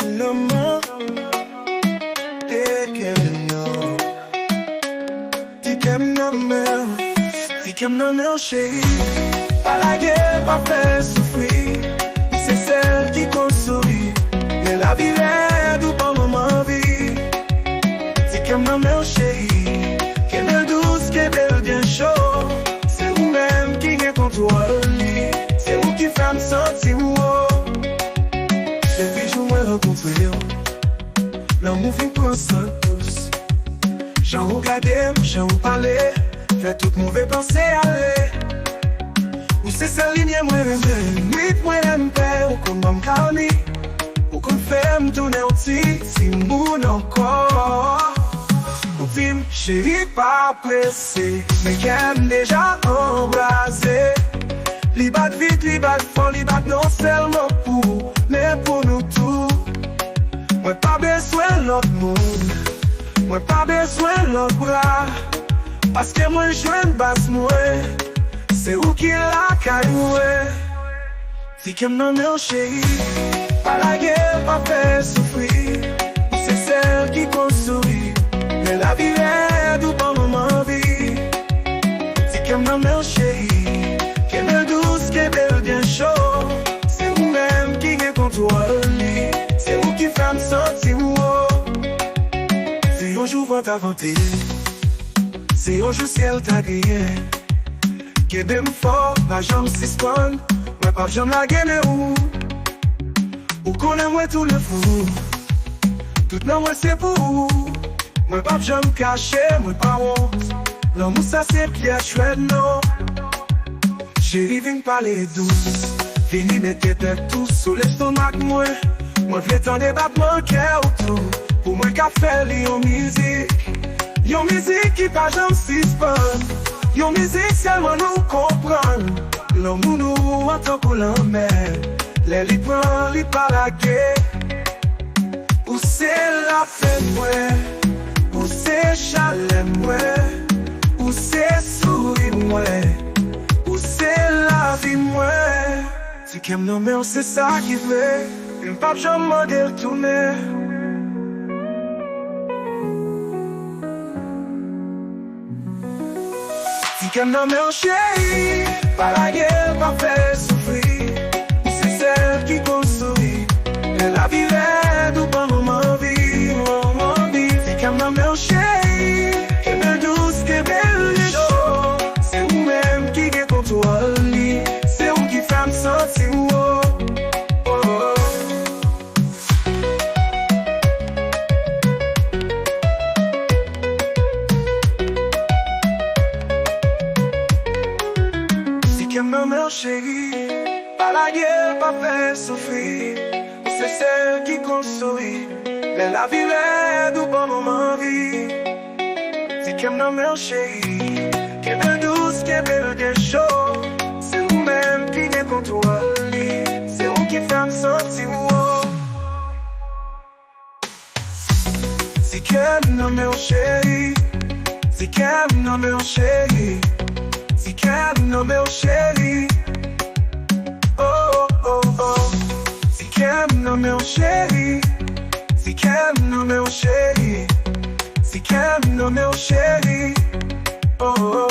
Maman, no. T'aime non mère, t'aime non mère chérie. Pas la guerre, pas faire souffrir. C'est celle qui construit. Mais la vie est du bon moment vie. T'aime non mère chérie. Qu'elle est douce, qu'elle est bien chaud. C'est vous-même qui est contrôle. C'est vous qui fait me sentir haut. Depuis que je me rencontre, l'amour vient constant tous. J'en regardais, j'en parlais, fait toute mauvaise pensée aller. Ou c'est sa ligne, moi j'aime, oui, moi j'aime faire, ou qu'on m'en calme, ou qu'on fait me tourner aussi, si mon encore. Ou film, chérie, pas pressé, mais qu'aime déjà embrasé. Li bat vite, li bat fort, li bat non seulement pour, mais pour nous tous. Moi pas besoin l'autre monde, moi pas besoin l'autre bras. Parce que moi je ne basse moi, c'est où qui la caille moi. Si qu'aime non non chérie, pas la guerre, pas faire souffrir. C'est celle qui construit, mais la vie est du bon moment vie. Si qu'aime non non chérie, qu'elle est douce, qu'elle est bien chaud. C'est vous-même qui est contrôle. C'est vous qui fait me sentir haut. C'est un jour votre aventure. C'est un jour ciel t'a grillé. Qui est fort, la jambe s'esponne. Mais pas jambe la gueule où. Ou connaît moi tout le fou. Tout non moi c'est pour vous. Moi pas jambe caché, moi pas honte. L'amour ça c'est clair, chouette non. Chérie viens parler douce. Fini mettre tête tous sous l'estomac moi. Moi v'l'ai tant débat mon cœur autour. Pour moi café li yon musique. Yon musique qui pas jamais suspend. Yon musique seulement nous comprendre. L'amour nous entend pour l'emmène. Les li prend, li pas la guerre. Où c'est la fête moi. Où c'est chalet moi. Où c'est sourire moi. Où c'est la vie moi. Si qu'aime non mais c'est ça qui fait. Une pape jamais modèle tourner. Si qu'elle non mais chérie, pas la guerre, pas faire souffrir. C'est celle qui construit. Et la vie est du bon moment vie, moment vie. Si qu'elle non mais chérie, qu'elle est douce, qu'elle est chaud. C'est vous-même qui est contrôle. C'est vous qui fait me sentir haut. Maman chérie, pas la guerre, pas faire souffrir. C'est celle qui construit. Mais la vie est du bon moment vie. Si qu'elle maman chérie, qu'elle est douce, qu'elle est bien chaud. C'est vous-même qui est contrôle. C'est vous qui fait me sentir haut. Si qu'elle maman chérie, si qu'elle maman chérie. Si qu'elle nomme chérie, oh oh oh. Si qu'elle nomme chérie, si qu'elle nomme chérie, si qu'elle nomme chérie, oh oh.